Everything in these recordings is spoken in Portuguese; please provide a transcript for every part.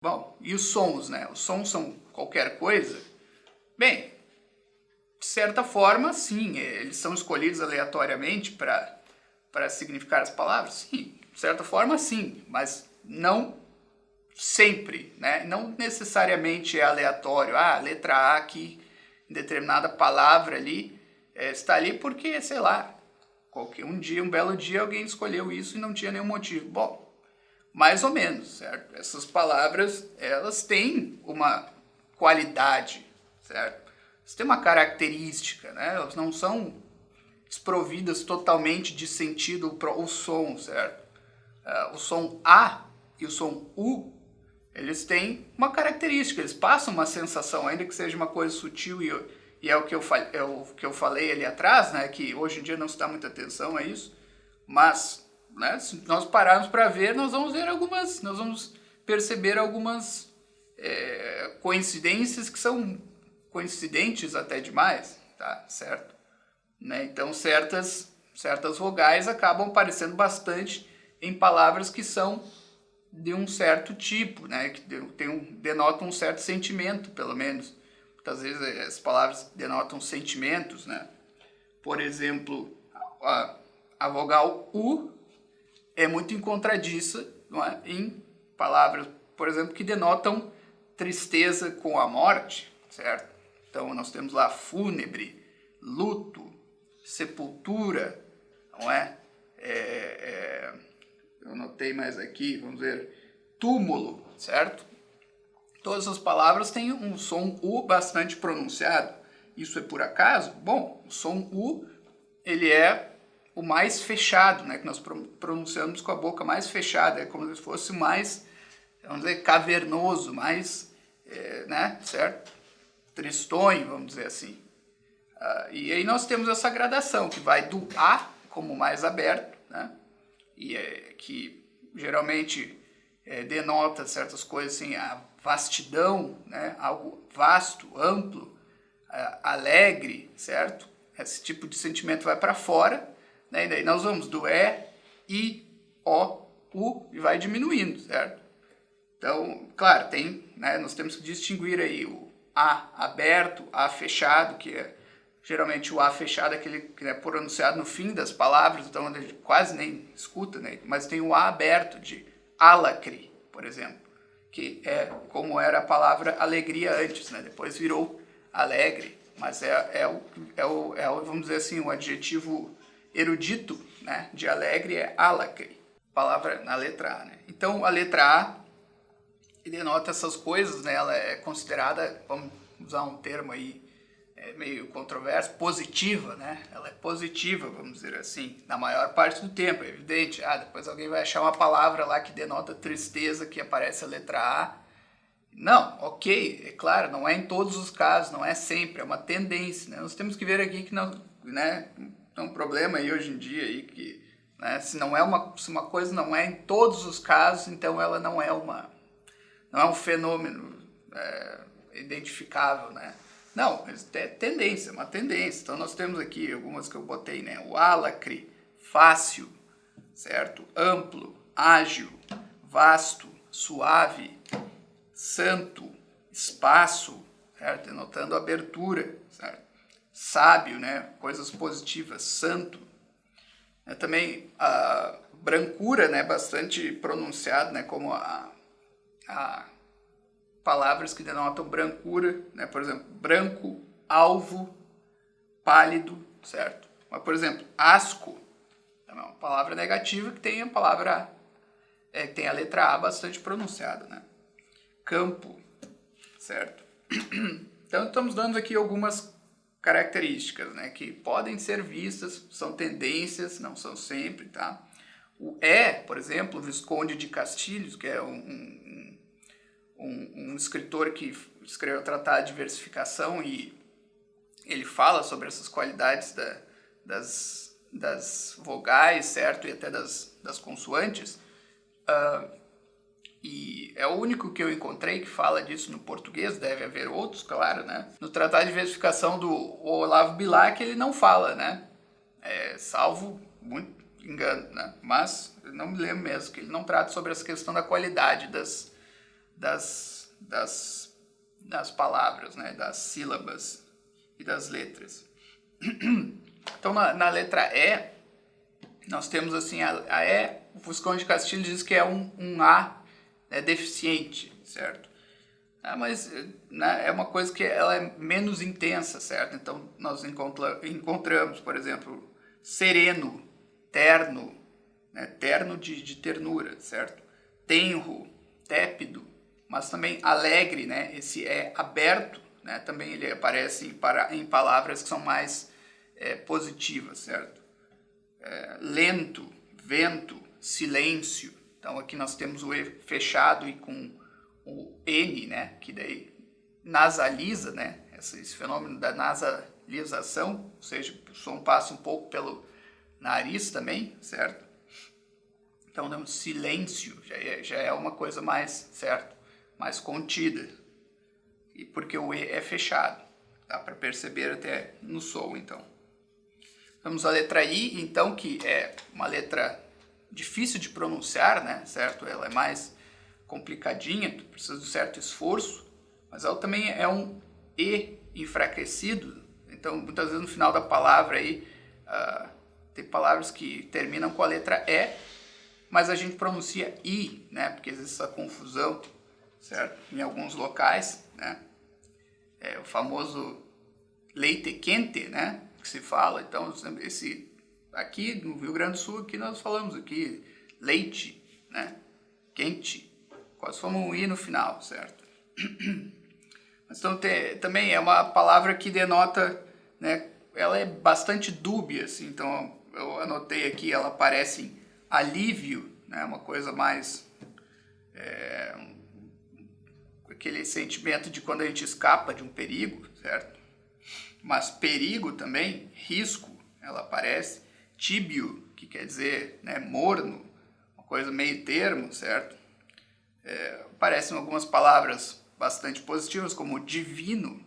Bom, e os sons, né? Os sons são qualquer coisa? Bem, de certa forma, sim, eles são escolhidos aleatoriamente para significar as palavras? Sim, de certa forma, sim, mas não sempre, né? Não necessariamente é aleatório. Ah, a letra A aqui, em determinada palavra ali, está ali porque, sei lá, um belo dia alguém escolheu isso e não tinha nenhum motivo. Bom, mais ou menos, certo? Essas palavras, elas têm uma qualidade, certo? Elas têm uma característica, né? Elas não são desprovidas totalmente de sentido o som, certo? O som A e o som U, eles têm uma característica, eles passam uma sensação, ainda que seja uma coisa sutil e é o que eu falei ali atrás, né? Que hoje em dia não se dá muita atenção a isso, mas, né, se nós pararmos para ver, nós vamos perceber algumas coincidências que são coincidentes até demais, tá? Certo? Né? Então certas vogais acabam aparecendo bastante em palavras que são de um certo tipo, né? Que denotam um certo sentimento, pelo menos. Muitas vezes as palavras denotam sentimentos, né? Por exemplo, a vogal U é muito encontradiça, não é? Em palavras, por exemplo, que denotam tristeza com a morte, certo? Então nós temos lá fúnebre, luto, sepultura, não é? Eu anotei mais aqui, vamos ver, túmulo, certo? Todas as palavras têm um som U bastante pronunciado. Isso é por acaso? Bom, o som U, ele é o mais fechado, né? Que nós pronunciamos com a boca mais fechada. É como se fosse mais, vamos dizer, cavernoso, mais, né? Certo? Tristonho, vamos dizer assim. E aí nós temos essa gradação, que vai do A como mais aberto, né? E que geralmente denota certas coisas assim, a vastidão, né? Algo vasto, amplo, alegre, certo? Esse tipo de sentimento vai para fora, né? E daí nós vamos do E, I, O, U e vai diminuindo, certo? Então, claro, né, nós temos que distinguir aí o A aberto, A fechado, que é geralmente o A fechado é aquele que é pronunciado no fim das palavras, então a gente quase nem escuta, né? Mas tem o A aberto de alacre, por exemplo, que é como era a palavra alegria antes, né? Depois virou alegre, mas vamos dizer assim, o adjetivo erudito, né, de alegre é alacre, palavra na letra A, né? Então a letra A denota essas coisas, né? Ela é considerada, vamos usar um termo aí meio controverso, positiva, né? Ela é positiva, vamos dizer assim, na maior parte do tempo, é evidente. Depois alguém vai achar uma palavra lá que denota tristeza, que aparece a letra A. Não, ok, é claro, não é em todos os casos, não é sempre, é uma tendência, né? Nós temos que ver aqui que não, né, é um problema aí hoje em dia aí que, né, se uma coisa não é em todos os casos, então ela não é um fenômeno identificável, né? Não, é tendência, uma tendência. Então nós temos aqui algumas que eu botei, né? O alacre, fácil, certo? Amplo, ágil, vasto, suave, santo, espaço, certo? Denotando abertura, certo? Sábio, né? Coisas positivas, santo. Também a brancura, né? Bastante pronunciado, né? Como a palavras que denotam brancura, né? Por exemplo, branco, alvo, pálido, certo? Mas, por exemplo, asco é uma palavra negativa que tem tem a letra A bastante pronunciada, né? Campo, certo? Então estamos dando aqui algumas características, né, que podem ser vistas, são tendências, não são sempre, tá? O por exemplo, Visconde de Castilhos, que é um escritor que escreveu o Tratado de Versificação e ele fala sobre essas qualidades das vogais, certo? E até das consoantes. E é o único que eu encontrei que fala disso no português, deve haver outros, claro, né? No Tratado de Versificação do Olavo Bilac ele não fala, né? Salvo muito engano, né? Mas eu não me lembro mesmo que ele não trata sobre essa questão da qualidade das palavras, né, das sílabas e das letras. Então, na letra E, nós temos assim, a E, o Visconde de Castilho diz que é um A, né, deficiente, certo? Mas né, é uma coisa que ela é menos intensa, certo? Então, nós encontramos, por exemplo, sereno, terno, né, terno de ternura, certo? Tenro, tépido, mas também alegre, né? Esse é aberto, né? Também ele aparece em palavras que são mais positivas, certo? Lento, vento, silêncio. Então aqui nós temos o E fechado e com o N, né? Que daí nasaliza, né? Esse fenômeno da nasalização, ou seja, o som passa um pouco pelo nariz também, certo? Então, não, silêncio já é uma coisa mais, certo? Mais contida. E porque o E é fechado. Dá para perceber até no som, então. Vamos à letra I, então, que é uma letra difícil de pronunciar, né? Certo? Ela é mais complicadinha, precisa de um certo esforço, mas ela também é um E enfraquecido. Então, muitas vezes no final da palavra aí, tem palavras que terminam com a letra E, mas a gente pronuncia I, né? Porque existe essa confusão, certo? Em alguns locais, né? É o famoso leite quente, né? Que se fala. Então, esse aqui no Rio Grande do Sul, aqui nós falamos aqui leite, né? Quente. Quase como um I no final, certo? Mas então também é uma palavra que denota, né? Ela é bastante dúbia, assim. Então eu anotei aqui, ela aparece em alívio, né? Uma coisa mais aquele sentimento de quando a gente escapa de um perigo, certo? Mas perigo também, risco, ela aparece. Tíbio, que quer dizer, né, morno, uma coisa meio termo, certo? Aparecem algumas palavras bastante positivas, como divino,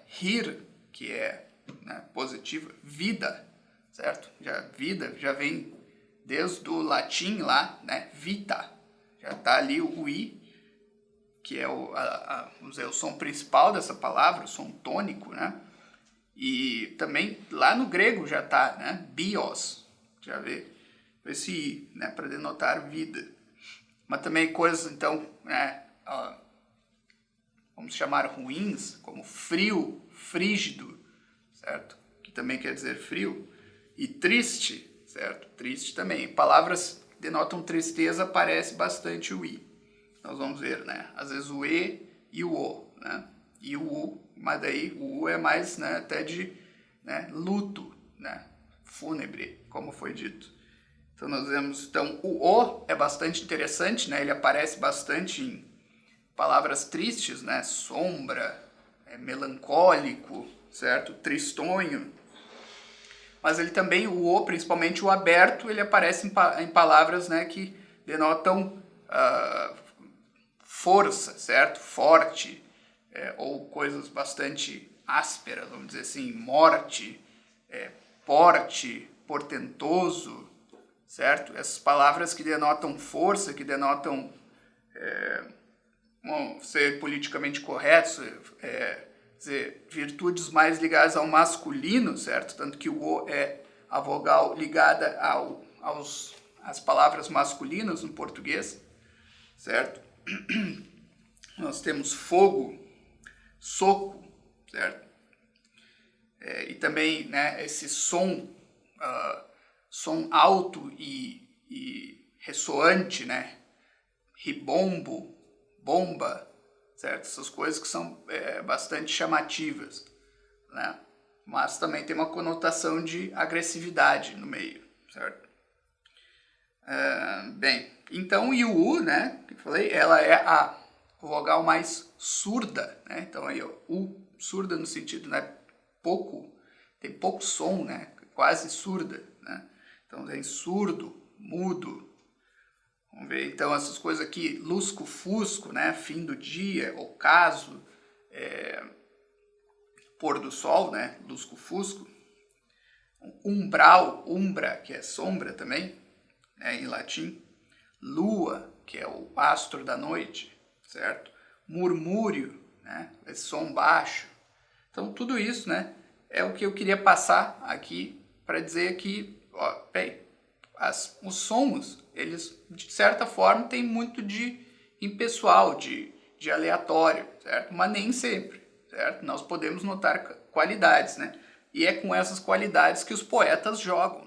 rir, que é, né, positiva, vida, certo? Vida já vem desde o latim lá, né, vita, já está ali o i, que é o som principal dessa palavra, o som tônico, né? E também lá no grego já está, né? Bios, já vê esse i, né? Para denotar vida. Mas também coisas, então, né? Vamos chamar ruins, como frio, frígido, certo? Que também quer dizer frio. E triste, certo? Triste também. Palavras que denotam tristeza aparece bastante o i. Nós vamos ver, né? Às vezes o E e o O, né? E o U, mas daí o U é mais, né, até de, né, luto, né? Fúnebre, como foi dito. Então nós vemos, então o O é bastante interessante, né? Ele aparece bastante em palavras tristes, né? Sombra, melancólico, certo? Tristonho. Mas ele também, o O, principalmente o aberto, ele aparece em palavras, né, que denotam força, certo? Forte, ou coisas bastante ásperas, vamos dizer assim, morte, porte, portentoso, certo? Essas palavras que denotam força, que denotam ser politicamente correto, dizer, virtudes mais ligadas ao masculino, certo? Tanto que o O é a vogal ligada às palavras masculinas no português, certo? Nós temos fogo, soco, certo? E também, né, esse som alto e ressoante, né? Ribombo, bomba, certo? Essas coisas que são bastante chamativas, né? Mas também tem uma conotação de agressividade no meio, certo? Bem, então e o U, né, que eu falei, ela é a vogal mais surda, né? Então aí U, surda no sentido, né, tem pouco som, né, quase surda, né? Então tem surdo, mudo. Vamos ver então essas coisas aqui, lusco-fusco, né, fim do dia, ocaso, pôr do sol, né, lusco-fusco. Umbral, umbra, que é sombra também, né, em latim. Lua, que é o astro da noite, certo? Murmúrio, né? Esse som baixo. Então tudo isso, né, é o que eu queria passar aqui para dizer que, ó, bem, os sons, eles de certa forma têm muito de impessoal, de aleatório, certo? Mas nem sempre, certo? Nós podemos notar qualidades, né? E é com essas qualidades que os poetas jogam,